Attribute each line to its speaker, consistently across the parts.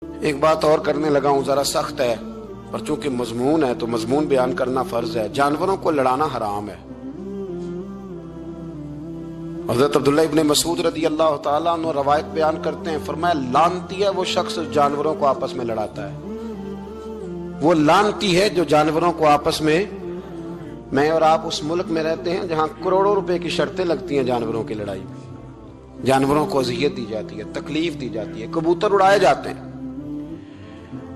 Speaker 1: ایک بات اور کرنے لگا ہوں، ذرا سخت ہے، پر چونکہ مضمون ہے تو مضمون بیان کرنا فرض ہے۔ جانوروں کو لڑانا حرام ہے۔ حضرت عبداللہ ابن مسعود رضی اللہ تعالیٰ عنہ روایت بیان کرتے ہیں، فرمایا لعنتی ہے وہ شخص جانوروں کو آپس میں لڑاتا ہے۔ وہ لعنتی ہے جو جانوروں کو آپس میں اور آپ اس ملک میں رہتے ہیں جہاں کروڑوں روپے کی شرطیں لگتی ہیں جانوروں کی لڑائی میں، جانوروں کو اذیت دی جاتی ہے، تکلیف دی جاتی ہے، کبوتر اڑائے جاتے ہیں،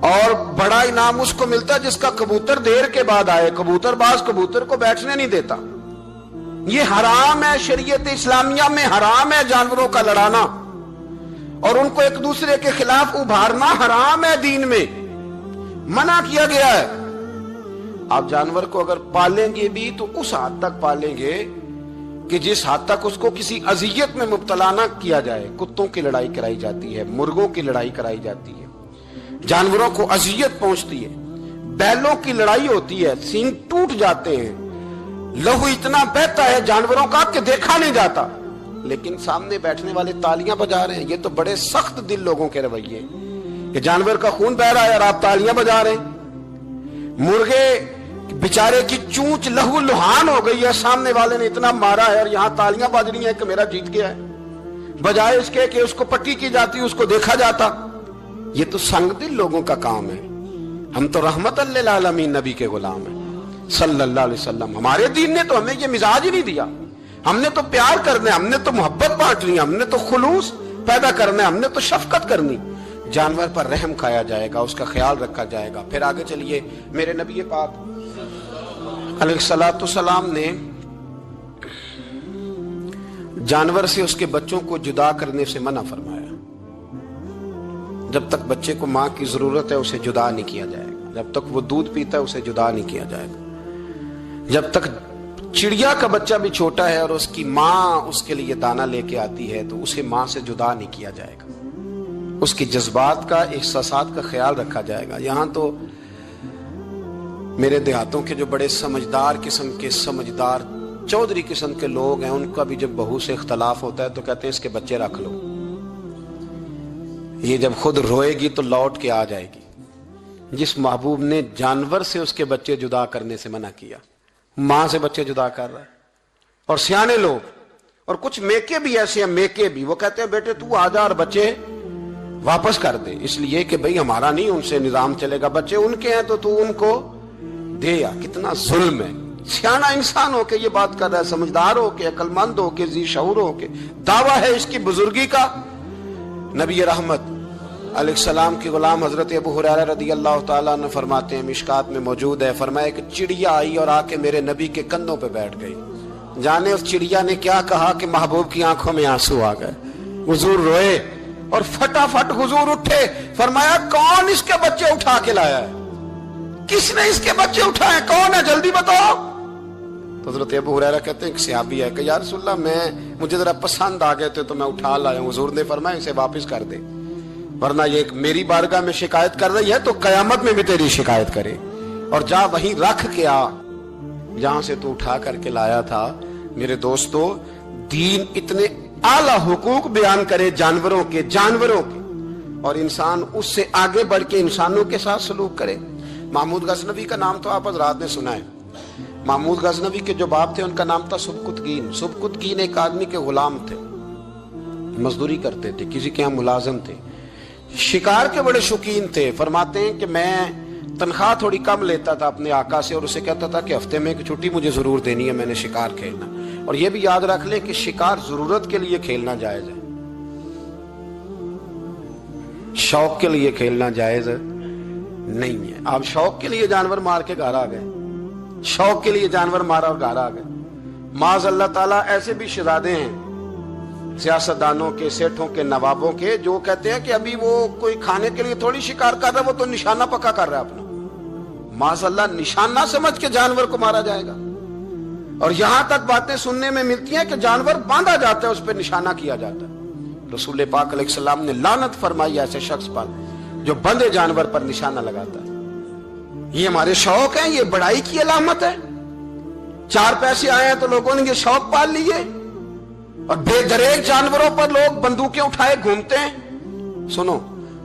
Speaker 1: اور بڑا انعام اس کو ملتا ہے جس کا کبوتر دیر کے بعد آئے۔ کبوتر باز کبوتر کو بیٹھنے نہیں دیتا۔ یہ حرام ہے، شریعت اسلامیہ میں حرام ہے جانوروں کا لڑانا، اور ان کو ایک دوسرے کے خلاف ابھارنا حرام ہے، دین میں منع کیا گیا ہے۔ آپ جانور کو اگر پالیں گے بھی تو اس حد تک پالیں گے کہ جس حد تک اس کو کسی اذیت میں مبتلا نہ کیا جائے۔ کتوں کی لڑائی کرائی جاتی ہے، مرغوں کی لڑائی کرائی جاتی ہے، جانوروں کو اذیت پہنچتی ہے، بیلوں کی لڑائی ہوتی ہے، سینگ ٹوٹ جاتے ہیں، لہو اتنا بہتا ہے جانوروں کا کہ دیکھا نہیں جاتا، لیکن سامنے بیٹھنے والے تالیاں بجا رہے ہیں۔ یہ تو بڑے سخت دل لوگوں کے رویے کہ جانور کا خون بہ رہا ہے اور آپ تالیاں بجا رہے ہیں۔ مرغے بیچارے کی چونچ لہو لہان ہو گئی ہے، سامنے والے نے اتنا مارا ہے اور یہاں تالیاں بج رہی ہیں کہ میرا جیت گیا ہے، بجائے اس کے کہ اس کو پٹی کی جاتی، اس کو دیکھا جاتا۔ یہ تو سنگ دل لوگوں کا کام ہے۔ ہم تو رحمت للعالمین نبی کے غلام ہیں صلی اللہ علیہ وسلم۔ ہمارے دین نے تو ہمیں یہ مزاج ہی نہیں دیا۔ ہم نے تو پیار کرنا ہے، ہم نے تو محبت بانٹنی ہے، ہم نے تو خلوص پیدا کرنا ہے، ہم نے تو شفقت کرنی۔ جانور پر رحم کھایا جائے گا، اس کا خیال رکھا جائے گا۔ پھر آگے چلیے، میرے نبی پاک علیہ الصلوۃ والسلام نے جانور سے اس کے بچوں کو جدا کرنے سے منع فرمایا۔ جب تک بچے کو ماں کی ضرورت ہے اسے جدا نہیں کیا جائے گا، جب تک وہ دودھ پیتا ہے اسے جدا نہیں کیا جائے گا، جب تک چڑیا کا بچہ بھی چھوٹا ہے اور اس کی ماں اس کے لیے دانہ لے کے آتی ہے تو اسے ماں سے جدا نہیں کیا جائے گا، اس کی جذبات کا، احساسات کا خیال رکھا جائے گا۔ یہاں تو میرے دیہاتوں کے جو بڑے سمجھدار قسم کے سمجھدار چودھری قسم کے لوگ ہیں، ان کا بھی جب بہو سے اختلاف ہوتا ہے تو کہتے ہیں اس کے بچے رکھ لو، یہ جب خود روئے گی تو لوٹ کے آ جائے گی۔ جس محبوب نے جانور سے اس کے بچے جدا کرنے سے منع کیا، ماں سے بچے جدا کر رہا ہے۔ اور سیانے لوگ اور کچھ میکے بھی ایسے ہیں، میکے بھی وہ کہتے ہیں بیٹے تو آ جا اور بچے واپس کر دے، اس لیے کہ بھئی ہمارا نہیں ان سے نظام چلے گا، بچے ان کے ہیں تو ان کو دے۔ یا کتنا ظلم ہے۔ سیانا انسان ہو کے یہ بات کر رہا ہے، سمجھدار ہو کے، عقل مند ہو کے، ذی شعور ہو کے، دعویٰ ہے اس کی بزرگی کا۔ نبی رحمت علیہ السلام کی غلام حضرت ابو ہریرہ رضی اللہ تعالیٰ عنہ فرماتے ہیں، مشکات میں موجود ہے، فرمایا کہ چڑیا آئی اور آ کے میرے نبی کے کندھوں پہ بیٹھ گئی۔ جانے اس چڑیا نے کیا کہا کہ محبوب کی آنکھوں میں آنسو آ گئے، حضور روئے اور فٹافٹ حضور اٹھے، فرمایا کون اس کے بچے اٹھا کے لایا ہے؟ کس نے اس کے بچے اٹھائے؟ کون ہے؟ جلدی بتاؤ۔ تو حضرت ابو ہریرہ کہتے ہیں کہ صحابی ہے کہ یا رسول اللہ مجھے ذرا پسند آ گئے تھے تو میں اٹھا لایا ہوں۔ حضور نے فرمایا اسے واپس کر دے، ورنہ یہ میری بارگاہ میں شکایت کر رہی ہے تو قیامت میں بھی تیری شکایت کرے، اور جا وہیں رکھ کے آ جہاں سے تو اٹھا کر کے لایا تھا۔ میرے دوستو، دین اتنے اعلیٰ حقوق بیان کرے جانوروں کے اور انسان اس سے آگے بڑھ کے انسانوں کے ساتھ سلوک کرے۔ محمود غزنوی کا نام تو آپ حضرات نے سنا ہے۔ محمود غزنوی کے جو باپ تھے ان کا نام تھا سبکتگین۔ سبکتگین ایک آدمی کے غلام تھے، مزدوری کرتے تھے، کسی کے یہاں ملازم تھے، شکار کے بڑے شوقین تھے۔ فرماتے ہیں کہ میں تنخواہ تھوڑی کم لیتا تھا اپنے آقا سے اور اسے کہتا تھا کہ ہفتے میں ایک چھٹی مجھے ضرور دینی ہے، میں نے شکار کھیلنا۔ اور یہ بھی یاد رکھ لیں کہ شکار ضرورت کے لیے کھیلنا جائز ہے، شوق کے لیے کھیلنا جائز نہیں ہے۔ آپ شوق کے لیے جانور مار کے گھر آ گئے، شوق کے لیے جانور مارا اور گھر آ گئے۔ معاذ اللہ تعالیٰ ایسے بھی شہزادے ہیں سیاستدانوں کے، سیٹھوں کے، نوابوں کے، جو کہتے ہیں کہ ابھی وہ کوئی کھانے کے لیے تھوڑی شکار کر رہا ہے، وہ تو نشانہ پکا کر رہا ہے اپنا۔ معاذ اللہ نشانہ سمجھ کے جانور کو مارا جائے گا، اور یہاں تک باتیں سننے میں ملتی ہیں کہ جانور باندھا جاتا ہے، اس پہ نشانہ کیا جاتا ہے۔ رسول پاک علیہ السلام نے لعنت فرمائی ایسے شخص پر جو بندے جانور پر نشانہ لگاتا ہے۔ یہ ہمارے شوق ہیں، یہ بڑائی کی علامت ہے۔ چار پیسے آئے ہیں تو لوگوں نے یہ شوق پال لیے، اور بے دریغ جانوروں پر لوگ بندوقیں اٹھائے گھومتے ہیں۔ سنو،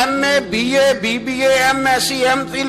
Speaker 1: MA, BA, BBA, MSc, MPhil,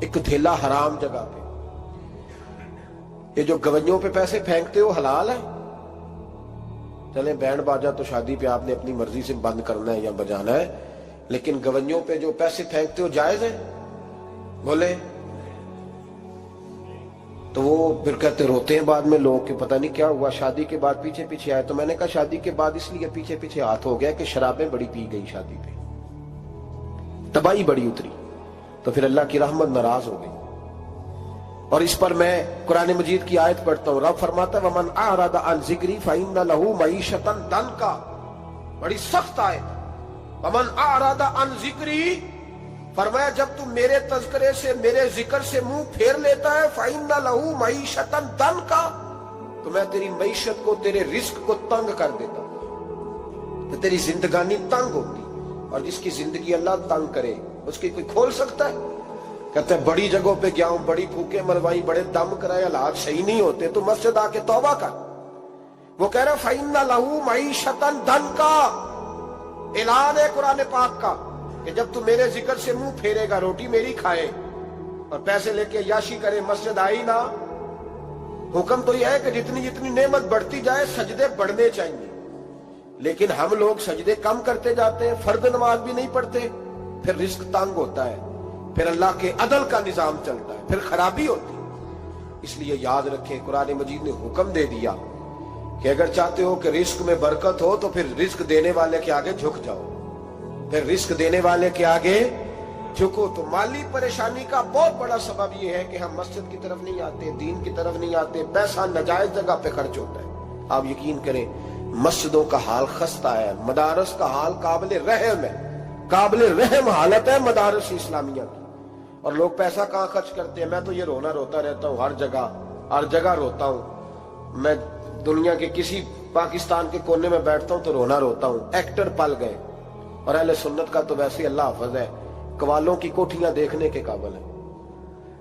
Speaker 2: ایک تھیلا حرام جگہ پہ. یہ جو گویوں پہ پیسے پھینکتے ہو حلال ہے؟ چلیں بینڈ باجا تو شادی پہ آپ نے اپنی مرضی سے بند کرنا ہے یا بجانا ہے، لیکن گویوں پہ جو پیسے پھینکتے ہو جائز ہے؟ بولے. تو وہ پھر کہتے روتے ہیں بعد میں لوگ کہ پتہ نہیں کیا ہوا، شادی کے بعد پیچھے پیچھے آئے. تو میں نے کہا شادی کے بعد اس لیے پیچھے پیچھے ہاتھ ہو گیا کہ شرابیں بڑی پی گئی، شادی پہ تباہی بڑی اتری، تو پھر اللہ کی رحمت ناراض ہو گئی. اور اس پر میں قرآن مجید کی آیت پڑھتا ہوں. رب فرماتا ہے وَمَنْ أَعْرَضَ عَنْ ذِكْرِي فَإِنَّ لَهُ مَعِيشَةً ضَنْكًا. بڑی سخت آیت. وَمَنْ أَعْرَضَ عَنْ ذِكْرِي، فرمایا جب تم میرے تذکرے سے، میرے ذکر سے منہ پھیر لیتا ہے فَإِنَّ لَهُ مَعِيشَةً ضَنْكًا، تو میں تیری معیشت کو، تیرے رزق کو تنگ کر دیتا ہوں، تو تیری زندگانی تنگ ہوتی. اور جس کی زندگی اللہ تنگ کرے اس کی کوئی کھول سکتا ہے؟ کہتے ہیں بڑی جگہوں پہ گیا ہوں، بڑی پھوکے مروائی، بڑے دم کرائے، حالات صحیح نہیں ہوتے، تو مسجد آ کے توبہ کر. وہ کہہ رہا فَإِنَّ لَهُ مَعِيشَةً ضَنْكًا. اعلان ہے قرآن پاک کا کہ جب تو میرے ذکر سے منہ پھیرے گا، روٹی میری کھائے اور پیسے لے کے عیاشی کرے، مسجد آئی نہ. حکم تو یہ ہے کہ جتنی جتنی نعمت بڑھتی جائے سجدے بڑھنے چاہیے، لیکن ہم لوگ سجدے کم کرتے جاتے ہیں، فرض نماز بھی نہیں پڑھتے، پھر رزق تنگ ہوتا ہے، پھر اللہ کے عدل کا نظام چلتا ہے، پھر خرابی ہوتی ہے. اس لیے یاد رکھیں قرآن مجید نے حکم دے دیا کہ اگر چاہتے ہو کہ رزق میں برکت ہو تو پھر رزق دینے والے کے آگے جھک جاؤ، پھر رزق دینے والے کے آگے جھکو. تو مالی پریشانی کا بہت بڑا سبب یہ ہے کہ ہم مسجد کی طرف نہیں آتے، دین کی طرف نہیں آتے، پیسہ ناجائز جگہ پہ خرچ ہوتا ہے. آپ یقین کریں مسجدوں کا حال خستہ ہے، مدارس کا حال قابل رحم ہے، قابل رحم حالت ہے مدارس اسلامیہ کی. اور لوگ پیسہ کہاں خرچ کرتے ہیں؟ میں تو یہ روتا رہتا ہوں، ہر جگہ روتا ہوں. میں دنیا کے کسی پاکستان کے کونے میں بیٹھتا ہوں تو روتا ہوں. ایکٹر پل گئے، اور اہل سنت کا تو ویسے اللہ حافظ ہے، قوالوں کی کوٹھیاں دیکھنے کے قابل ہے.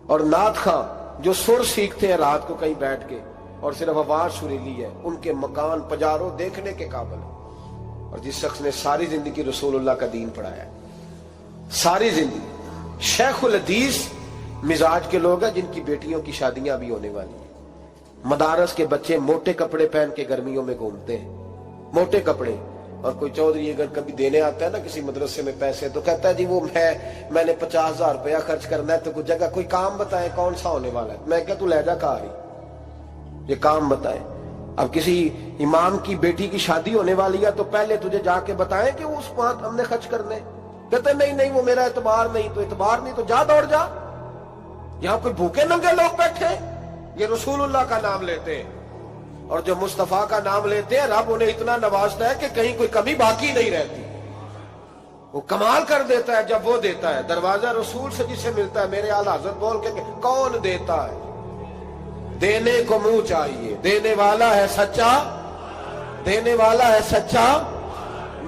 Speaker 2: اور نعت خواں جو سر سیکھتے ہیں رات کو کہیں بیٹھ کے اور صرف آواز سریلی ہے، ان کے مکان پجاروں دیکھنے کے قابل ہے. اور جس شخص نے ساری زندگی رسول اللہ کا دین پڑھایا ہے، ساری زندگی، شیخ الحدیث مزاج کے لوگ ہیں جن کی بیٹیوں کی شادیاں بھی ہونے والی ہیں. مدارس کے بچے موٹے کپڑے پہن کے گرمیوں میں گھومتے ہیں، موٹے کپڑے. اور کوئی چودھری اگر کبھی دینے آتا ہے نا کسی مدرسے میں پیسے، تو کہتا ہے جی وہ میں نے 50,000 روپیہ خرچ کرنا ہے، تو کوئی جگہ کوئی کام بتائیں کون سا ہونے والا ہے. میں کہا تو لے جا کہا رہی، یہ کام بتائیں. اب کسی امام کی بیٹی کی شادی ہونے والی ہے تو پہلے تجھے جا کے بتائیں کہ اس وہاں ہم نے خرچ کرنے. کہتے نہیں وہ میرا اعتبار نہیں. تو اعتبار نہیں تو جا دوڑ جا. یہاں کوئی بھوکے ننگے لوگ بیٹھے، یہ رسول اللہ کا نام لیتے ہیں، اور جو مصطفیٰ کا نام لیتے ہیں رب انہیں اتنا نوازتا ہے کہ کہیں کوئی کمی باقی نہیں رہتی. وہ کمال کر دیتا ہے جب وہ دیتا ہے. دروازہ رسول سے جسے ملتا ہے، میرے اعلیٰ حضرت بول کے کون دیتا ہے؟ دینے کو منہ چاہیے، دینے والا ہے سچا، دینے والا ہے سچا.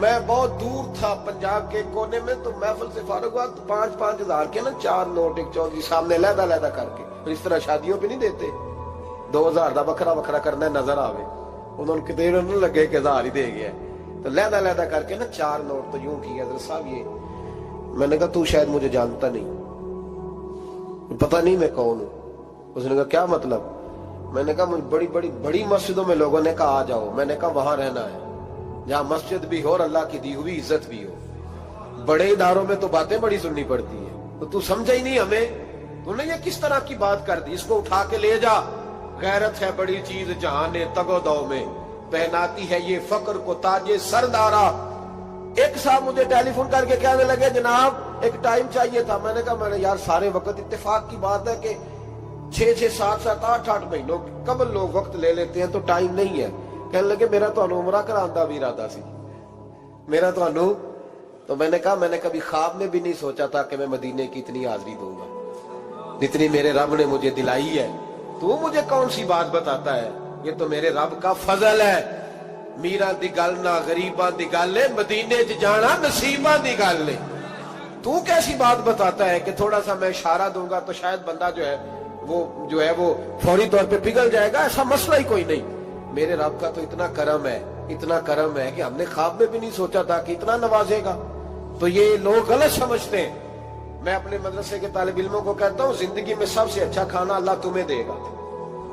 Speaker 2: میں بہت دور تھا پنجاب کے کونے میں، تو محفل سے فارغ ہوا تو 5-5 ہزار کے نا 4 نوٹ ایک چودھری سامنے لہدا کر کے. اس طرح شادیوں پہ نہیں دیتے 2000 دا وکھرا کرنا نظر آوے. انہوں نے کتنے نہیں لگے کہ 1000 ہی دے گیا، تو لہدا کر کے نا 4 نوٹ تو یوں کی حضرت صاحب یہ. میں نے کہا تو شاید مجھے جانتا نہیں، پتہ نہیں میں کون ہوں. اس نے کہا کیا مطلب؟ میں نے کہا مجھے بڑی مسجدوں میں لوگوں نے کہا آ جاؤ. میں نے کہا وہاں رہنا ہے جہاں مسجد بھی ہو اور اللہ کی دی ہوئی عزت بھی ہو. بڑے اداروں میں تو باتیں بڑی سننی پڑتی ہیں. تو سمجھا ہی نہیں ہمیں. تو نے یہ کس طرح کی بات کر دی؟ اس کو اٹھا کے لے جا. غیرت ہے بڑی چیز جہاں نے تگو دو میں، پہناتی ہے یہ فقر کو تاج سردارا. ایک صاحب مجھے ٹیلی فون کر کے کہنے لگے جناب ایک ٹائم چاہیے تھا. میں نے کہا یار سارے وقت اتفاق کی بات ہے کہ 6-6 7-7 8-8 مہینوں قبل لوگ وقت لے لیتے ہیں، تو ٹائم نہیں ہے. کہنے لگے میرا تو عمرہ کراندہ بھی ارادہ سی، میرا تو میں نے کہا میں نے کبھی خواب میں بھی نہیں سوچا تھا کہ میں مدینے کی اتنی حاضری دوں گا جتنی میرے رب نے مجھے دلائی ہے. تو مجھے کون سی بات بتاتا ہے؟ یہ تو میرے رب کا فضل ہے. میرا دی گل نہ غریباں دی گل ہے، مدینے جانا نصیباں دی گل ہے. تو کیسی بات بتاتا ہے کہ تھوڑا سا میں اشارہ دوں گا تو شاید بندہ جو ہے وہ فوری طور پہ پگھل جائے گا؟ ایسا مسئلہ ہی کوئی نہیں. میرے رب کا تو اتنا کرم ہے کہ ہم نے خواب میں بھی نہیں سوچا تھا کہ اتنا نوازے گا. تو یہ لوگ غلط سمجھتے ہیں میں اپنے مدرسے کے طالب علموں کو کہتا ہوں زندگی میں سب سے اچھا کھانا اللہ تمہیں دے گا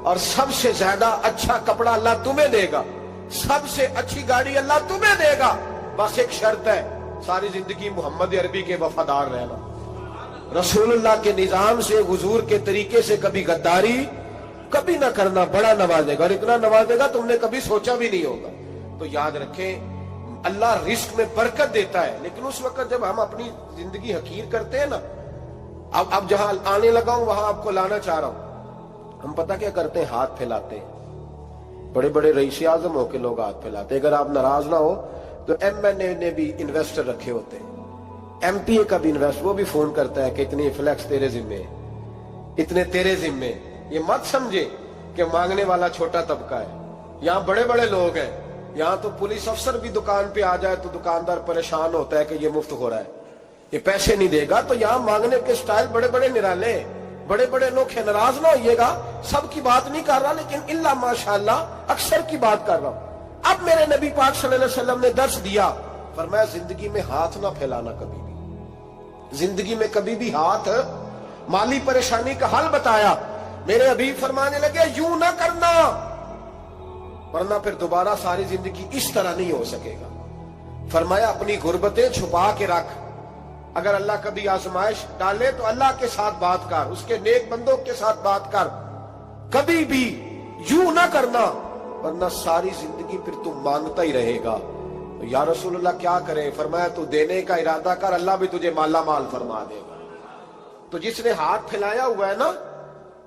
Speaker 2: اور سب سے زیادہ اچھا کپڑا اللہ تمہیں دے گا, سب سے اچھی گاڑی اللہ تمہیں دے گا. بس ایک شرط ہے, ساری زندگی محمد عربی کے وفادار رہنا, رسول اللہ کے نظام سے حضور کے طریقے سے کبھی غداری کبھی نہ کرنا. بڑا نوازے گا اور اتنا نوازے گا تم نے کبھی سوچا بھی نہیں ہوگا. تو یاد رکھیں اللہ رزق میں برکت دیتا ہے, لیکن اس وقت جب ہم اپنی زندگی حقیر کرتے ہیں نا, اب جہاں آنے لگا ہوں وہاں آپ کو لانا چاہ رہا ہوں. ہم پتہ کیا کرتے ہیں, ہاتھ پھیلاتے ہیں. بڑے بڑے رئیس اعظم ہو کے لوگ ہاتھ پھیلاتے ہیں. اگر آپ ناراض نہ ہو تو ایم این اے نے بھی انویسٹر رکھے ہوتے ہیں, ایم پی اے کا بھی انویسٹر, وہ بھی فون کرتا ہے کہ اتنی فلیکس تیرے ذمے, اتنے تیرے ذمے. یہ مت سمجھے کہ مانگنے والا چھوٹا طبقہ ہے. یہاں بڑے بڑے لوگ ہیں. یہاں تو پولیس افسر بھی دکان پہ آ جائے تو دکاندار پریشان ہوتا ہے کہ یہ مفت ہو رہا ہے, یہ پیسے نہیں دے گا. تو یہاں مانگنے کے سٹائل بڑے بڑے نرالے, بڑے بڑے لوگ ہیں. ناراض نہ ہوئیے گا, سب کی بات نہیں کر رہا, لیکن اللہ ماشاءاللہ اکثر کی بات کر رہا ہوں. اب میرے نبی پاک صلی اللہ علیہ وسلم نے درس دیا, فرمایا زندگی میں ہاتھ نہ پھیلانا کبھی بھی, زندگی میں کبھی بھی ہاتھ. مالی پریشانی کا حل بتایا. میرے حبیب فرمانے لگے یوں نہ کرنا ورنہ پھر دوبارہ ساری زندگی اس طرح نہیں ہو سکے گا. فرمایا اپنی غربتیں چھپا کے رکھ, اگر اللہ کبھی آزمائش ڈالے تو اللہ کے ساتھ بات کر, اس کے نیک بندوں کے ساتھ بات کر. کبھی بھی یوں نہ کرنا ورنہ ساری زندگی پھر تم مانگتا ہی رہے گا. یا رسول اللہ کیا کرے؟ فرمایا تو دینے کا ارادہ کر, اللہ بھی تجھے مالا مال فرما دے گا. تو جس نے ہاتھ پھیلایا ہوا ہے نا,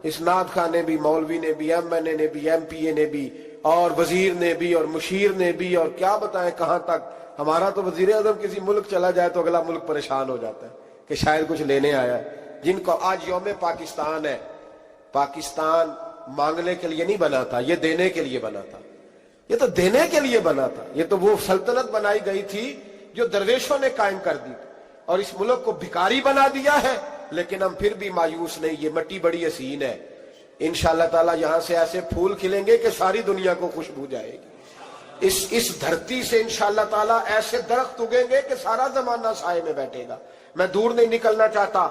Speaker 2: اسناد خان نے بھی, مولوی نے بھی, ایم این اے نے بھی, ایم پی اے نے بھی, اور وزیر نے بھی, اور مشیر نے بھی, اور کیا بتائیں کہاں تک. ہمارا تو وزیر اعظم کسی ملک چلا جائے تو اگلا ملک پریشان ہو جاتا ہے کہ شاید کچھ لینے آیا ہے. جن کو آج یوم پاکستان ہے, پاکستان مانگنے کے لیے نہیں بنا تھا, یہ دینے کے لیے بنا تھا. یہ تو دینے کے لیے بنا تھا. یہ تو وہ سلطنت بنائی گئی تھی جو درویشوں نے قائم کر دی, اور اس ملک کو بھکاری بنا دیا ہے. لیکن ہم پھر بھی مایوس نہیں, یہ مٹی بڑی حسین ہے. انشاءاللہ تعالی یہاں سے ایسے پھول کھلیں گے کہ ساری دنیا کو خوشبو جائے گی. اس دھرتی سے انشاءاللہ تعالی ایسے درخت اگیں گے کہ سارا زمانہ سائے میں بیٹھے گا. میں دور نہیں نکلنا چاہتا.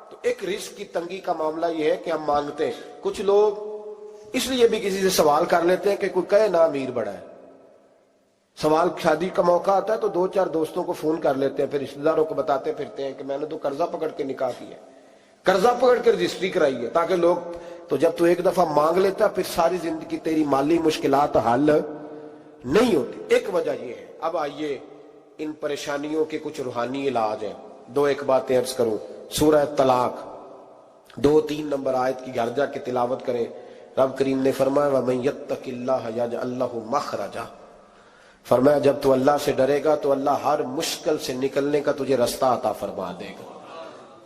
Speaker 2: تو ایک رزق کی تنگی کا معاملہ یہ ہے کہ ہم مانگتے ہیں. کچھ لوگ اس لیے بھی کسی سے سوال کر لیتے ہیں کہ کوئی کہے نا امیر بڑا ہے. سوال شادی کا موقع آتا ہے تو 2-4 دوستوں کو فون کر لیتے ہیں, پھر رشتہ داروں کو بتاتے پھرتے ہیں کہ میں نے تو قرضہ پکڑ کے نکاح کیا ہے, قرضہ پکڑ کے رجسٹری کرائی ہے, تاکہ لوگ. تو جب تو ایک دفعہ مانگ لیتا پھر ساری زندگی تیری مالی مشکلات حل نہیں ہوتی. ایک وجہ یہ ہے. اب آئیے ان پریشانیوں کے کچھ روحانی علاج ہیں. 2-1 باتیں عرض کروں. سورہ طلاق 2-3 نمبر آیت کی گھر جا کے تلاوت کریں. رب کریم نے فرمایا وَمَن يَتَّقِ اللَّهَ يَجْعَل لَّهُ مَخْرَجًا, فرمایا جب تو اللہ سے ڈرے گا تو اللہ ہر مشکل سے نکلنے کا تجھے رستہ عطا فرما دے گا.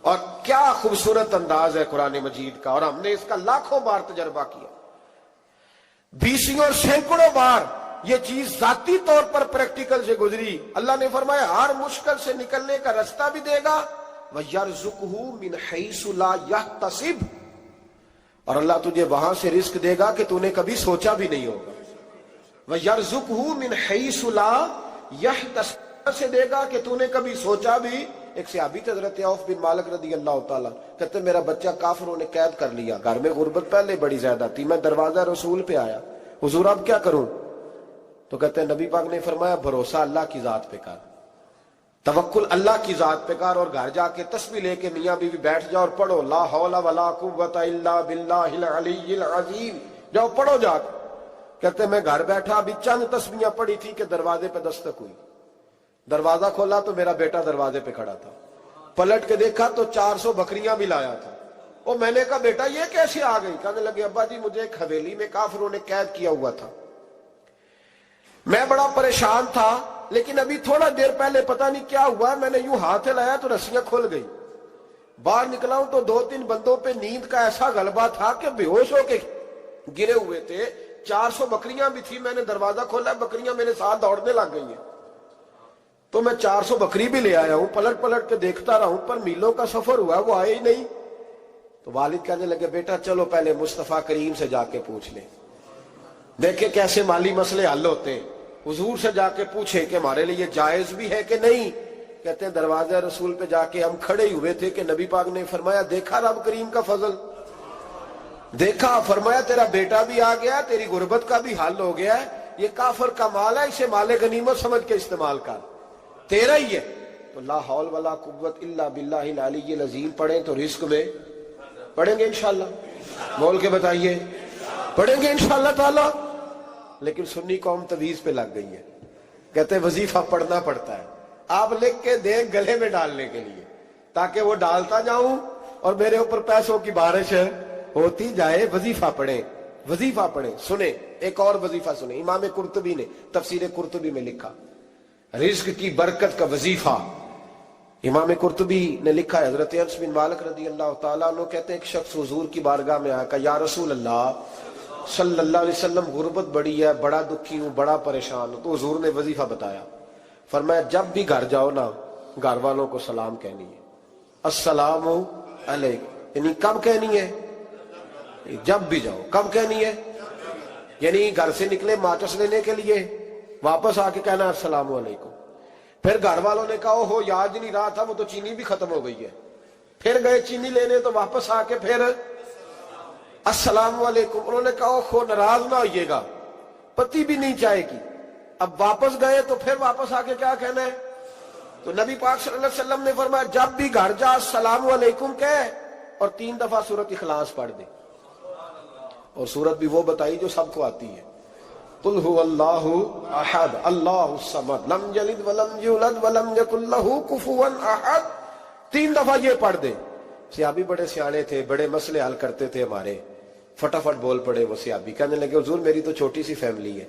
Speaker 2: اور کیا خوبصورت انداز ہے قرآن مجید کا, اور ہم نے اس کا لاکھوں بار تجربہ کیا, 20 اور سینکڑوں بار یہ چیز ذاتی طور پر پریکٹیکل سے گزری. اللہ نے فرمایا ہر مشکل سے نکلنے کا رستہ بھی دے گا, وَيَرْزُقْهُ مِنْ حَيْثُ لَا يَحْتَسِبُ, اور اللہ تجھے وہاں سے رزق دے گا کہ تو نے کبھی سوچا بھی نہیں ہوگا. وَيَرْزُقْهُ مِنْ حَيْثُ لَا يَحْتَسِبُ, سے دے گا کہ تو نے کبھی سوچا بھی. ایک صحابی تھے حضرت عوف بن مالک رضی اللہ تعالیٰ, کہتے میرا بچہ کافروں نے قید کر لیا, گھر میں غربت پہلے بڑی زیادہ تھی, میں دروازہ رسول پہ آیا, حضور اب کیا کروں؟ تو کہتے ہیں نبی پاک نے فرمایا بھروسہ اللہ کی ذات پہ کر, توکل اللہ کی ذات پہ کر, اور گھر جا کے تسبیح لے کے میاں بیوی بیٹھ جاؤ اور پڑھو لا حول ولا قوت الا باللہ العلی العظیم, جاؤ پڑھو جا کے. کہتے میں گھر بیٹھا, ابھی چند تسبیحاں پڑھی تھی کہ دروازے پہ دستک ہوئی. دروازہ کھولا تو میرا بیٹا دروازے پہ کھڑا تھا. پلٹ کے دیکھا تو 400 بکریاں بھی لایا تھا. اور میں نے کہا بیٹا یہ کیسے آ گئی؟ کہنے لگے ابا جی مجھے ایک حویلی میں کافروں نے قید کیا ہوا تھا, میں بڑا پریشان تھا, لیکن ابھی تھوڑا دیر پہلے پتہ نہیں کیا ہوا, میں نے یوں ہاتھ لایا تو رسیاں کھل گئی. باہر نکلا ہوں تو 2-3 بندوں پہ نیند کا ایسا غلبہ تھا کہ بے ہوش ہو کے گرے ہوئے تھے. 400 بکریاں بھی تھی, میں نے دروازہ کھولا, بکریاں میرے ساتھ دوڑنے لگ گئی ہیں. تو میں 400 بکری بھی لے آیا ہوں, پلٹ پلٹ کے دیکھتا رہا ہوں, پر میلوں کا سفر ہوا وہ آئے ہی نہیں. تو والد کہنے لگے بیٹا چلو پہلے مصطفیٰ کریم سے جا کے پوچھ لیں, دیکھیں کیسے مالی مسئلے حل ہوتے ہیں. حضور سے جا کے پوچھے کہ ہمارے لیے جائز بھی ہے کہ نہیں. کہتے ہیں دروازہ رسول پہ جا کے ہم کھڑے ہی ہوئے تھے کہ نبی پاک نے فرمایا دیکھا رب کریم کا فضل، دیکھا، فرمایا تیرا بیٹا بھی آ گیا، تیری غربت کا بھی حل ہو گیا ہے، یہ کافر کا مال ہے، اسے مال غنیمت سمجھ کے استعمال کر، تیرا ہی ہے۔ تو لا حول ولا قوت الا باللہ العلی العظیم پڑھیں تو رزق میں پڑھیں گے انشاءاللہ، بول کے بتائیے پڑھیں گے انشاءاللہ تعالی۔ لیکن سنی قوم تویز پہ لگ گئی ہے، کہتے ہیں وظیفہ پڑھنا پڑتا ہے، آپ لکھ کے دیں گلے میں ڈالنے کے لیے تاکہ وہ ڈالتا جاؤں اور میرے اوپر پیسوں کی بارش ہوتی جائے۔ وظیفہ پڑھیں، وظیفہ پڑھیں۔ سنیں ایک اور وظیفہ سنیں، امام قرطبی نے تفسیر قرطبی میں لکھا رزق کی برکت کا وظیفہ۔ امام قرطبی نے لکھا ہے حضرت انس بن مالک رضی اللہ تعالیٰ عنہ کہتے ہیں ایک شخص حضور کی بارگاہ میں آیا، کہا یا رسول اللہ صلی اللہ علیہ وسلم غربت بڑی ہے، بڑا دکھی ہوں، بڑا پریشان ہوں۔ تو حضور نے وظیفہ بتایا، فرمایا جب بھی گھر جاؤ نا گھر والوں کو سلام کہنی ہے، السلام علیکم، یعنی کب کہنی ہے؟ جب بھی جاؤ۔ کب کہنی ہے؟ یعنی گھر سے نکلے ماچس لینے کے لیے، واپس آ کے کہنا السلام علیکم۔ پھر گھر والوں نے کہا ہو یاد نہیں رہا تھا، وہ تو چینی بھی ختم ہو گئی ہے، پھر گئے چینی لینے تو واپس آ کے پھر السلام علیکم۔ انہوں نے کہا ہو ناراض نہ ہوئیے گا، پتی بھی نہیں چائے کی۔ اب واپس گئے تو پھر واپس آ کے کیا کہنا ہے؟ تو نبی پاک صلی اللہ علیہ وسلم نے فرمایا جب بھی گھر جا السلام علیکم کہے اور 3 دفعہ سورۃ اخلاص پڑھ دے، اور سورت بھی وہ بتائی جو سب کو آتی ہے، قل هو اللہ احد اللہ الصمد لم یلد ولم یولد ولم یکن لہ کفوا احد۔ 3 دفعہ یہ پڑھ دے۔ صحابی بڑے سیانے تھے، بڑے مسئلے حل کرتے تھے ہمارے، فٹافٹ بول پڑے وہ صحابی، کہنے لگے حضور میری تو چھوٹی سی فیملی ہے،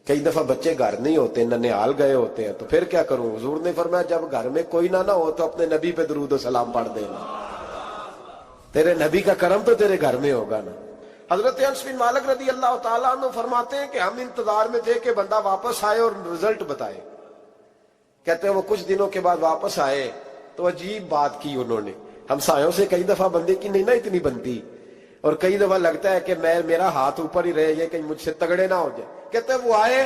Speaker 2: کئی دفعہ بچے گھر نہیں ہوتے، ننھیال گئے ہوتے ہیں، تو پھر کیا کروں؟ حضور نے فرمایا جب گھر میں کوئی نہ ہو تو اپنے نبی پہ درود و سلام پڑھ دینا، تیرے نبی کا کرم تو تیرے گھر میں ہوگا نا۔ حضرت انس بن مالک رضی اللہ تعالیٰ عنہ فرماتے ہیں کہ ہم انتظار میں تھے کہ بندہ واپس آئے اور رزلٹ بتائے۔ کہتے ہیں وہ کچھ دنوں کے بعد واپس آئے تو عجیب بات کی انہوں نے، ہمسایوں سے کئی دفعہ بندے کی نہیں نا اتنی بنتی، اور کئی دفعہ لگتا ہے کہ میرا ہاتھ اوپر ہی رہے، یہ کہیں مجھ سے تگڑے نہ ہو جائے۔ کہتے ہیں وہ آئے،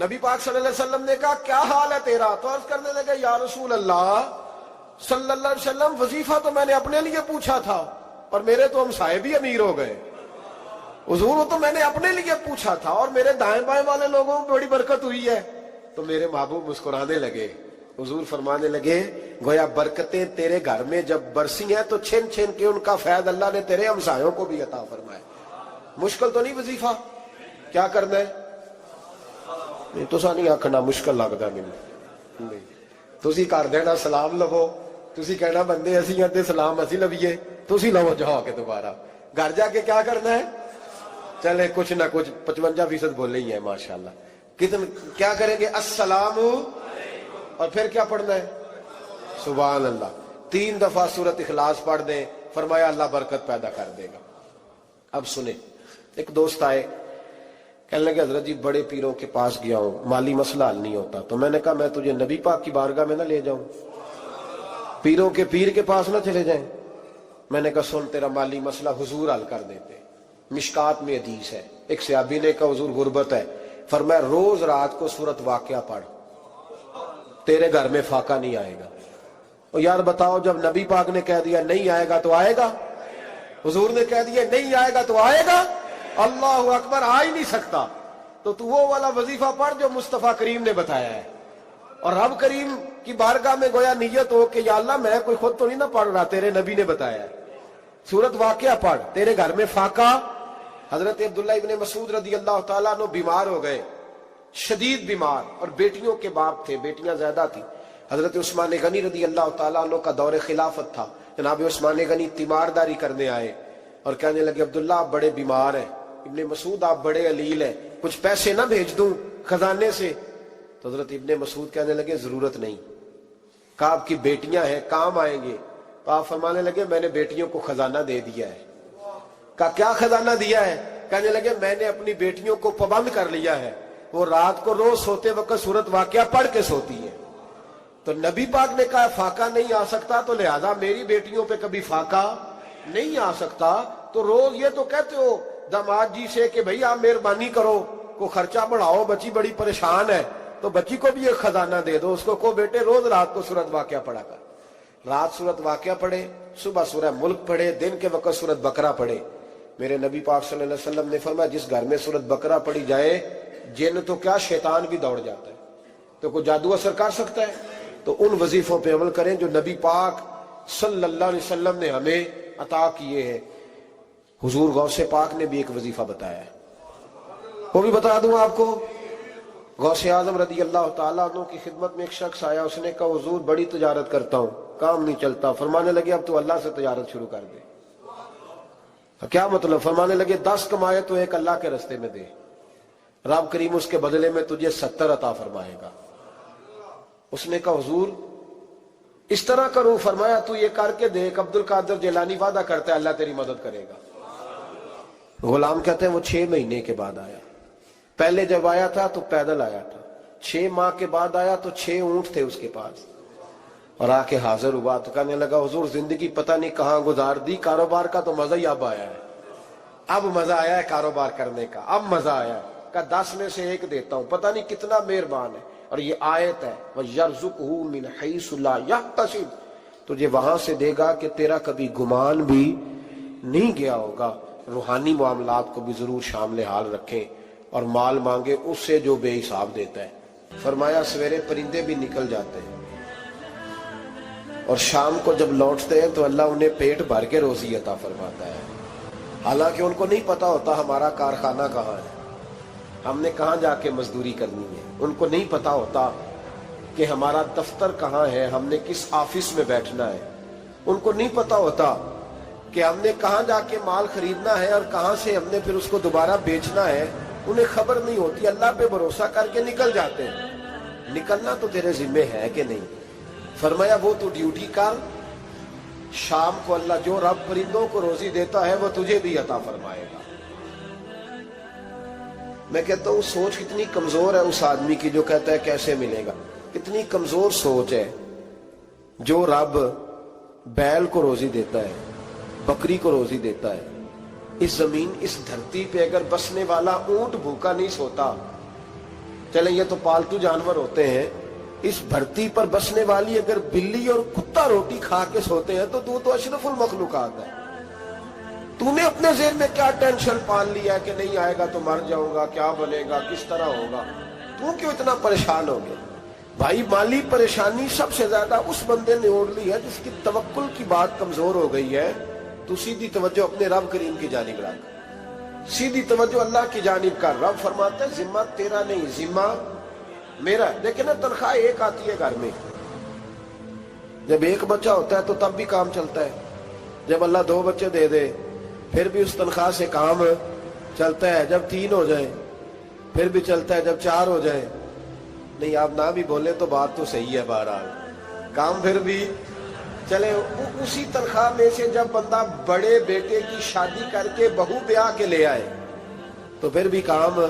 Speaker 2: نبی پاک صلی اللہ علیہ وسلم نے کہا کیا حال ہے تیرا؟ تو عرض کرنے لگے یا رسول اللہ صلی اللہ علیہ وسلم وظیفہ تو میں نے اپنے لیے پوچھا تھا اور میرے تو ہمسائے بھی امیر ہو گئے، حضور تو میں نے اپنے لیے پوچھا تھا اور میرے دائیں بائیں والے لوگوں کو بڑی برکت ہوئی ہے۔ تو میرے محبوب مسکرانے لگے، حضور فرمانے لگے گویا برکتیں تیرے گھر میں جب برسی ہیں تو چھن چھن کے ان کا فیض اللہ نے تیرے ہمسایوں کو بھی عطا فرمایا۔ مشکل تو نہیں وظیفہ، کیا کرنا ہے؟ نہیں تو نہیں آکھنا مشکل لگتا مجھے، تسی کر دینا سلام لو، تسی کہنا بندے اسی ہیں تے سلام اسی لویے، تسی لو جاؤ کے دوبارہ گھر جا کے کیا کرنا ہے؟ چلے کچھ نہ کچھ 55% بولے ہی ہیں ماشاءاللہ۔ کیا کریں گے؟ السلام، اور پھر کیا پڑھنا ہے؟ سبحان اللہ۔ 3 دفعہ سورۃ اخلاص پڑھ دیں، فرمایا اللہ برکت پیدا کر دے گا۔ اب سنیں، ایک دوست آئے، کہنے لگے حضرت جی بڑے پیروں کے پاس گیا ہوں، مالی مسئلہ حل نہیں ہوتا، تو میں نے کہا میں تجھے نبی پاک کی بارگاہ میں نہ لے جاؤں، پیروں کے پیر کے پاس نہ چلے جائیں۔ میں نے کہا سن تیرا مالی مسئلہ حضور حل کر دیتے۔ مشکات میں حدیث ہے، ایک صحابی نے کہا حضور غربت ہے، فرمایا روز رات کو سورۃ واقعہ پڑھ، تیرے گھر میں فاقہ نہیں آئے گا۔ اور یار بتاؤ جب نبی پاک نے کہہ دیا نہیں آئے گا تو آئے گا، حضور نے کہہ دیا نہیں آئے گا تو آئے گا، اللہ اکبر، آ ہی نہیں سکتا۔ تو وہ والا وظیفہ پڑھ جو مصطفیٰ کریم نے بتایا ہے، اور رب کریم کی بارگاہ میں گویا نیت ہو کہ یا اللہ میں کوئی خود تو نہیں نہ پڑھ رہا، تیرے نبی نے بتایا ہے، سورۃ واقعہ پڑھ، تیرے گھر میں فاقہ۔ حضرت عبداللہ ابن مسعود رضی اللہ تعالیٰ عنہ بیمار ہو گئے، شدید بیمار، اور بیٹیوں کے باپ تھے، بیٹیاں زیادہ تھیں۔ حضرت عثمان غنی رضی اللہ تعالیٰ عنہ کا دور خلافت تھا، جناب عثمان غنی تیمارداری کرنے آئے اور کہنے لگے عبداللہ آپ بڑے بیمار ہیں، ابن مسعود آپ بڑے علیل ہیں، کچھ پیسے نہ بھیج دوں خزانے سے؟ تو حضرت ابن مسعود کہنے لگے ضرورت نہیں، کہا آپ کی بیٹیاں ہیں کام آئیں گے۔ تو آپ فرمانے لگے میں نے بیٹیوں کو خزانہ دے دیا ہے۔ کہا کیا خزانہ دیا ہے؟ کہنے لگے میں نے اپنی بیٹیوں کو پابند کر لیا ہے، وہ رات کو روز سوتے وقت سورۃ واقعہ پڑھ کے سوتی ہے۔ تو نبی پاک نے کہا فاقہ نہیں آ سکتا، تو لہذا میری بیٹیوں پہ کبھی فاقہ نہیں آ سکتا۔ تو روز یہ تو کہتے ہو داماد جی سے کہ بھئی آپ مہربانی کرو، کو خرچہ بڑھاؤ، بچی بڑی پریشان ہے، تو بچی کو بھی ایک خزانہ دے دو, اس کو کہو بیٹے روز رات کو سورت واقعہ پڑھا کر, رات سورت واقعہ پڑھے, صبح سورہ ملک پڑھے, دن کے وقت سورت بقرہ پڑھے. میرے نبی پاک صلی اللہ علیہ وسلم نے فرمایا جس گھر میں سورت بقرہ پڑھی جائے جن تو کیا شیطان بھی دوڑ جاتا ہے. تو کوئی جادو اثر کر سکتا ہے؟ تو ان وظیفوں پہ عمل کریں جو نبی پاک صلی اللہ علیہ وسلم نے ہمیں عطا کیے ہیں. حضور غوث پاک نے بھی ایک وظیفہ بتایا ہے, وہ بھی بتا دوں آپ کو. غوث اعظم رضی اللہ تعالیٰ عنہ کی خدمت میں ایک شخص آیا, اس نے کہا حضور بڑی تجارت کرتا ہوں, کام نہیں چلتا. فرمانے لگے اب تو اللہ سے تجارت شروع کر دے. کیا مطلب؟ فرمانے لگے 10 کمائے تو ایک اللہ کے رستے میں دے, رب کریم اس کے بدلے میں تجھے 70 عطا فرمائے گا. اس نے کہا حضور اس طرح کروں؟ فرمایا تو یہ کر کے دیکھ, عبد القادر جیلانی وعدہ کرتا ہے اللہ تیری مدد کرے گا. غلام کہتے ہیں وہ 6 مہینے کے بعد آیا. پہلے جب آیا تھا تو پیدل آیا تھا, 6 ماہ کے بعد آیا تو 6 اونٹ تھے اس کے پاس, اور آ کے حاضر ہوا تو کہنے لگا حضور زندگی پتہ نہیں کہاں گزار دی, کاروبار کا تو مزہ ہی اب آیا ہے, اب مزہ آیا ہے کاروبار کرنے کا, اب مزہ آیا ہے. کہا 10 میں سے 1 دیتا ہوں, پتہ نہیں کتنا مہربان ہے. اور یہ آیت ہے وَيَرْزُقْهُ مِنْ حَيْثُ لَا يَحْتَسِبُ, تجھے وہاں سے دے گا کہ تیرا کبھی گمان بھی نہیں گیا ہوگا. روحانی معاملات کو بھی ضرور شامل حال رکھیں, اور مال مانگے اس سے جو بے حساب دیتا ہے. فرمایا سویرے پرندے بھی نکل جاتے ہیں اور شام کو جب لوٹتے ہیں تو اللہ انہیں پیٹ بھر کے روزی عطا فرماتا ہے. حالانکہ ان کو نہیں پتا ہوتا ہمارا کارخانہ کہاں ہے, ہم نے کہاں جا کے مزدوری کرنی ہے. ان کو نہیں پتا ہوتا کہ ہمارا دفتر کہاں ہے, ہم نے کس آفس میں بیٹھنا ہے. ان کو نہیں پتا ہوتا کہ ہم نے کہاں جا کے مال خریدنا ہے اور کہاں سے ہم نے پھر اس کو دوبارہ بیچنا ہے. انہیں خبر نہیں ہوتی, اللہ پہ بھروسہ کر کے نکل جاتے ہیں. نکلنا تو تیرے ذمہ ہے کہ نہیں. فرمایا وہ تو ڈیوٹی کر, شام کو اللہ جو رب پرندوں کو روزی دیتا ہے وہ تجھے بھی عطا فرمائے گا. میں کہتا ہوں سوچ کتنی کمزور ہے اس آدمی کی جو کہتا ہے کیسے ملے گا. کتنی کمزور سوچ ہے. جو رب بیل کو روزی دیتا ہے, بکری کو روزی دیتا ہے, اس زمین اس دھرتی پہ اگر بسنے والا اونٹ بھوکا نہیں سوتا, چلیں یہ تو پالتو جانور ہوتے ہیں, اس دھرتی پر بسنے والی اگر بلی اور کتا روٹی کھا کے سوتے ہیں تو اشرف المخلوقات ہے. تو نے اپنے ذہن میں کیا ٹینشن پال لیا ہے کہ نہیں آئے گا تو مر جاؤں گا, کیا بنے گا, کس طرح ہوگا, تو کیوں اتنا پریشان ہو گیا؟ بھائی مالی پریشانی سب سے زیادہ اس بندے نے اوڑھ لی ہے جس کی توکل کی بات کمزور ہو گئی ہے. تو سیدھی توجہ اپنے رب کریم کی جانب رکھ, سیدھی توجہ اللہ کی جانب کر. رب فرماتا ہے ذمہ تیرا نہیں, ذمہ میرا ہے. لیکن تنخواہ ایک آتی ہے گھر میں, جب ایک بچہ ہوتا ہے تو تب بھی کام چلتا ہے, جب اللہ 2 بچے دے دے پھر بھی اس تنخواہ سے کام چلتا ہے, جب 3 ہو جائیں پھر بھی چلتا ہے, جب 4 ہو جائیں. نہیں آپ نہ بھی بولیں تو بات تو صحیح ہے, بہرحال کام پھر بھی چلے. اسی تنخواہ میں سے جب بندہ بڑے بیٹے کی شادی کر کے بہو بیاہ کے لے آئے تو پھر بھی کام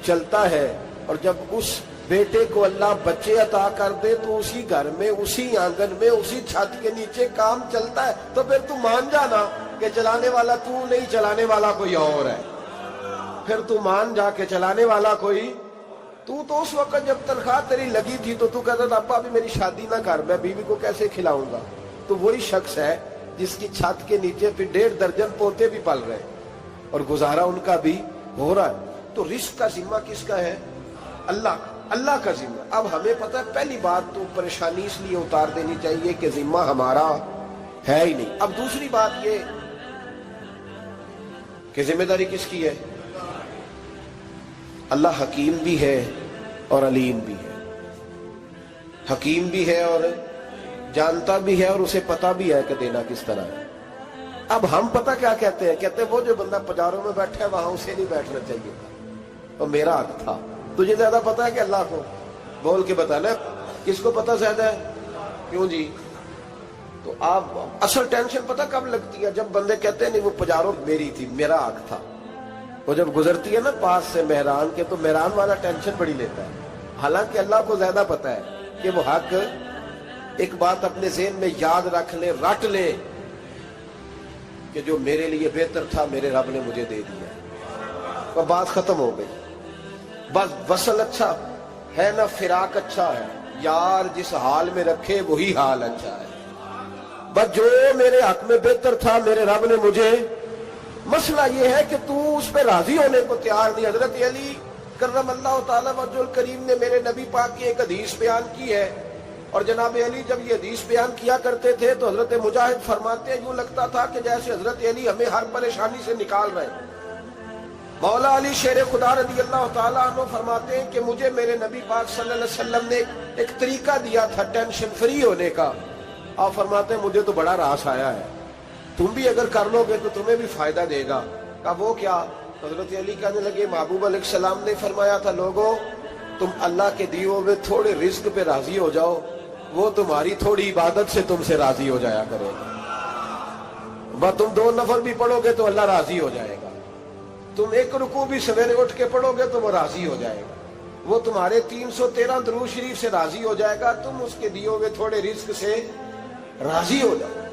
Speaker 2: چلتا ہے. اور جب اس بیٹے کو اللہ بچے عطا کر دے تو اسی گھر میں, اسی آنگن میں, اسی چھت کے نیچے کام چلتا ہے. تو پھر تو مان جانا کہ چلانے والا تو نہیں, چلانے والا کوئی اور ہے. پھر تو مان جا کے چلانے والا کوئی تو اس وقت جب تنخواہ تیری لگی تھی تو کہتا تھا ابا ابھی میری شادی نہ کر, میں بیوی کو کیسے کھلاؤں گا. تو وہی شخص ہے جس کی چھت کے نیچے پھر 1.5 درجن پوتے بھی پل رہے اور گزارا ان کا بھی ہو رہا ہے. تو رزق کا ذمہ کس کا ہے؟ اللہ کا ذمہ. اب ہمیں پتہ ہے پہلی بات تو پریشانی اس لیے اتار دینی چاہیے کہ ذمہ ہمارا ہے ہی نہیں. اب دوسری بات یہ کہ ذمہ داری کس کی ہے؟ اللہ حکیم بھی ہے اور علیم بھی ہے. حکیم بھی ہے اور جانتا بھی ہے اور اسے پتا بھی ہے کہ دینا کس طرح ہے. اب ہم پتہ کیا کہتے ہیں؟ کہتے ہیں وہ جو بندہ پجاروں میں بیٹھا ہے وہاں اسے نہیں بیٹھنا چاہیے تھا, اور میرا حق تھا. تجھے زیادہ پتا ہے کہ اللہ کو؟ بول کے بتانا. کس کو پتا زیادہ ہے؟ کیوں جی؟ تو آپ اصل ٹینشن پتہ کب لگتی ہے؟ جب بندے کہتے ہیں نہیں وہ پجاروں میری تھی, میرا حق تھا. وہ جب گزرتی ہے نا پاس سے مہران کے تو مہران والا ٹینشن بڑی لیتا ہے. حالانکہ اللہ کو زیادہ پتا ہے کہ وہ حق. ایک بات اپنے ذہن میں یاد رکھ لے, رٹ لے کہ جو میرے لیے بہتر تھا میرے رب نے مجھے دے دیا. اور بات ختم ہو گئی. بس وصل اچھا ہے نا فراق اچھا ہے، یار جس حال میں رکھے وہی حال اچھا ہے۔ بس جو میرے حق میں بہتر تھا میرے رب نے مجھے، مسئلہ یہ ہے کہ تو اس پہ راضی ہونے کو تیار نہیں۔ حضرت علی کرم اللہ تعالی وجہ الکریم نے میرے نبی پاک کی ایک حدیث بیان کی ہے، اور جناب علی جب یہ حدیث بیان کیا کرتے تھے تو حضرت مجاہد فرماتے ہیں یوں لگتا تھا کہ جیسے حضرت علی ہمیں ہر پریشانی سے نکال رہے ہیں۔ مولا علی شیر خدا رضی اللہ تعالیٰ عنہ فرماتے ہیں کہ مجھے میرے نبی پاک صلی اللہ علیہ وسلم نے ایک طریقہ دیا تھا ٹینشن فری ہونے کا۔ آپ فرماتے ہیں مجھے تو بڑا راس آیا ہے، تم بھی اگر کر لو گے تو تمہیں بھی فائدہ دے گا۔ کہا وہ کیا؟ حضرت علی کہنے لگے محبوب علیہ السلام نے فرمایا تھا لوگوں تم اللہ کے دیے ہوئے تھوڑے رزق پہ راضی ہو جاؤ، وہ تمہاری تھوڑی عبادت سے تم سے راضی ہو جایا کرے گا۔ بس تم 2 نفل بھی پڑھو گے تو اللہ راضی ہو جائے گا، تم 1 رکوع بھی سویرے اٹھ کے پڑھو گے تو وہ راضی ہو جائے گا، وہ تمہارے 313 درود شریف سے راضی ہو جائے گا، تم اس کے دیے ہوئے تھوڑے رزق سے راضی ہو جاؤ۔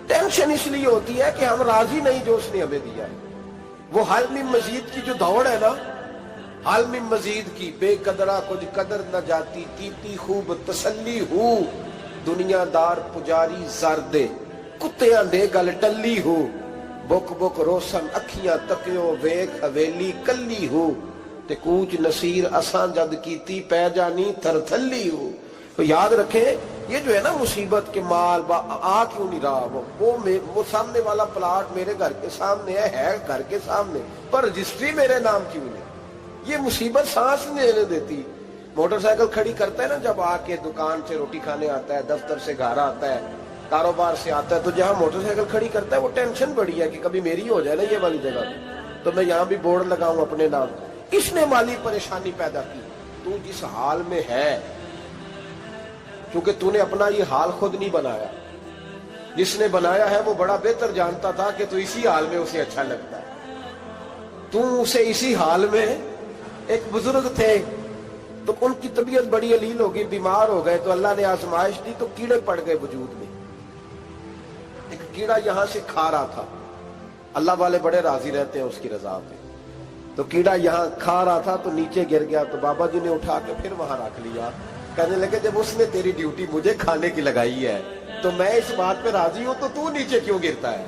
Speaker 2: ٹینشن اس لیے ہوتی ہے کہ ہم راضی نہیں جو اس نے ہمیں دیا ہے۔ وہ حل میں مزید کی جو دوڑ ہے نا، حل میں مزید کی، بے قدرہ کچھ قدر نہ جاتی، تیتی خوب تسلی ہو، دنیا دار پجاری زردے، کتیاں دے گل ٹلی ہو، بک بک روشن اکھیاں تکیو ویک حویلی کلی ہو، تے کوچ نصیر اساں جد کیتی پہ جانی تھر تھلی ہو۔ تو یاد رکھیں یہ جو ہے نا مصیبت کے مال آ کیوں نہیں رہا، وہ سامنے والا پلاٹ میرے گھر کے سامنے ہے گھر کے سامنے، پر رجسٹری میرے نام کیوں نہیں؟ یہ مصیبت سانس نہیں لینے دیتی۔ موٹر سائیکل کھڑی کرتا ہے نا جب آ کے دکان سے روٹی کھانے آتا ہے، دفتر سے گھر آتا ہے، کاروبار سے آتا ہے، تو جہاں موٹر سائیکل کھڑی کرتا ہے وہ ٹینشن بڑی ہے کہ کبھی میری ہو جائے نا یہ والی جگہ تو میں یہاں بھی بورڈ لگاؤں اپنے نام۔ اس نے مالی پریشانی پیدا کی۔ تو جس حال میں ہے، کیونکہ تو نے اپنا یہ حال خود نہیں بنایا، جس نے بنایا ہے وہ بڑا بہتر جانتا تھا کہ تو اسی حال میں اسے اچھا لگتا ہے۔ تو اسے اسی حال میں، ایک بزرگ تھے تو ان کی طبیعت بڑی علیل ہو گئی، بیمار ہو گئے، تو اللہ نے آزمائش دی تو کیڑے پڑ گئے وجود میں۔ ایک کیڑا یہاں سے کھا رہا تھا، اللہ والے بڑے راضی رہتے ہیں اس کی رضا پہ، تو کیڑا یہاں کھا رہا تھا تو نیچے گر گیا، تو بابا جی نے اٹھا کے پھر وہاں رکھ لیا، کہنے لگے جب اس نے تیری ڈیوٹی مجھے کھانے کی لگائی ہے تو میں اس بات پہ راضی ہوں تو نیچے کیوں گرتا ہے؟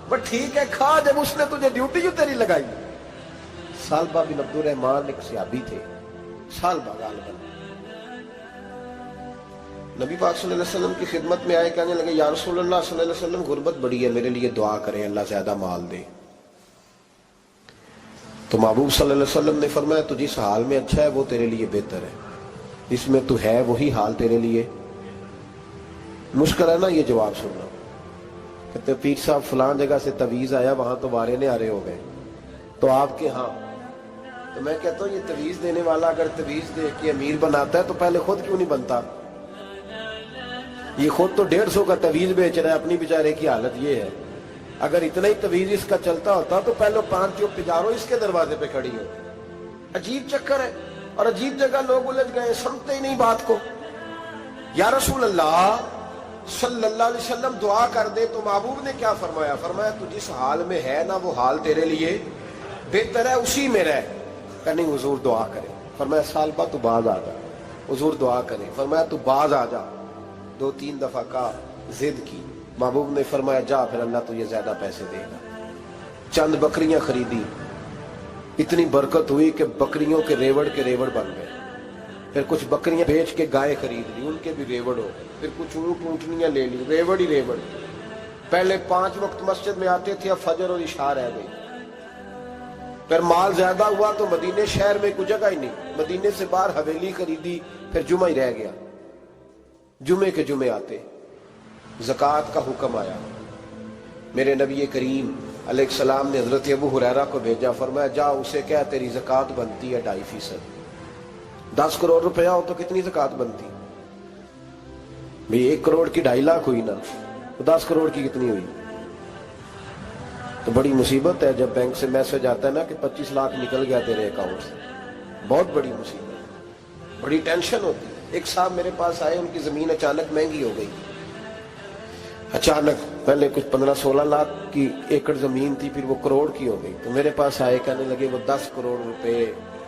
Speaker 2: بس ٹھیک ہے کھا، جب اس نے تجھے ڈیوٹی جو تیری لگائی۔ سالبہ بن عبد الرحمن ایک صحابی تھے، سالبہ غالباً، نبی پاک صلی اللہ علیہ وسلم کی خدمت میں آئے، کہنے لگے یا رسول اللہ صلی اللہ علیہ وسلم غربت بڑی ہے، میرے لیے دعا کریں اللہ زیادہ مال دے۔ تو محبوب صلی اللہ علیہ وسلم نے فرمایا تو جس حال میں اچھا ہے وہ تیرے لیے بہتر ہے، اس میں تو ہے وہی حال تیرے لیے۔ مشکل ہے نا یہ جواب سننا، کہتے پیر صاحب فلان جگہ سے تویز آیا وہاں تو وارے نے آرے ہو گئے، تو آپ کے ہاں، تو میں کہتا ہوں یہ تویز دینے والا اگر تویز دے کے امیر بناتا ہے تو پہلے خود کیوں نہیں بنتا؟ یہ خود تو 150 کا تویز بیچ رہا ہے، اپنی بیچارے کی حالت یہ ہے، اگر اتنا ہی تویز اس کا چلتا ہوتا تو پہلے 5 جو پجاروں اس کے دروازے پہ کھڑی ہو۔ عجیب چکر ہے اور عجیب جگہ لوگ الجھ گئے، سمجھتے ہی نہیں بات کو۔ یا رسول اللہ صلی اللہ علیہ وسلم دعا کر دے، تو محبوب نے کیا فرمایا؟ فرمایا تو جس حال میں ہے نا وہ حال تیرے لیے بہتر ہے، اسی میں رہ۔ کہ نہیں حضور دعا کرے، فرمایا سالبہ تو باز آ جا، حضور دعا کرے، فرمایا تو باز آ جا، 2-3 دفعہ کا ضد کی، محبوب نے فرمایا جا پھر اللہ تجھے زیادہ پیسے دے گا۔ چند بکریاں خریدی، اتنی برکت ہوئی کہ بکریوں کے ریوڑ بن گئے، پھر کچھ بکریاں بیچ کے گائے خرید لی، ان کے بھی ریوڑ ہو گئے، پھر کچھ اونٹ اونٹنیاں لے لی، ریوڑ ہی ریوڑ۔ پہلے 5 وقت مسجد میں آتے تھے، اب فجر اور عشاء رہ گئی۔ پھر مال زیادہ ہوا تو مدینے شہر میں کوئی جگہ ہی نہیں، مدینے سے باہر حویلی خریدی، پھر جمعہ ہی رہ گیا، جمعے کے جمعے آتے۔ زکوٰۃ کا حکم آیا، میرے نبی کریم علیہ السلام نے حضرت ابو ہریرہ کو بھیجا، فرمایا جا اسے کہہ تیری زکوٰۃ بنتی ہے 2.5%۔ 10 کروڑ روپیہ ہو تو کتنی زکوٰۃ بنتی؟ بھئی 1 کروڑ کی 2.5 لاکھ ہوئی نا، تو 10 کروڑ کی کتنی ہوئی؟ تو بڑی مصیبت ہے جب بینک سے میسج آتا ہے نا کہ 25 لاکھ نکل گیا تیرے اکاؤنٹ سے، بہت بڑی مصیبت، بڑی ٹینشن ہوتی ہے۔ ایک صاحب میرے پاس آئے، ان کی زمین اچانک مہنگی ہو گئی، اچانک پہلے کچھ 15-16 لاکھ کی ایکڑ زمین تھی، پھر وہ کروڑ کی ہو گئی، تو میرے پاس آئے، کہنے لگے وہ 10 کروڑ روپے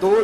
Speaker 2: 2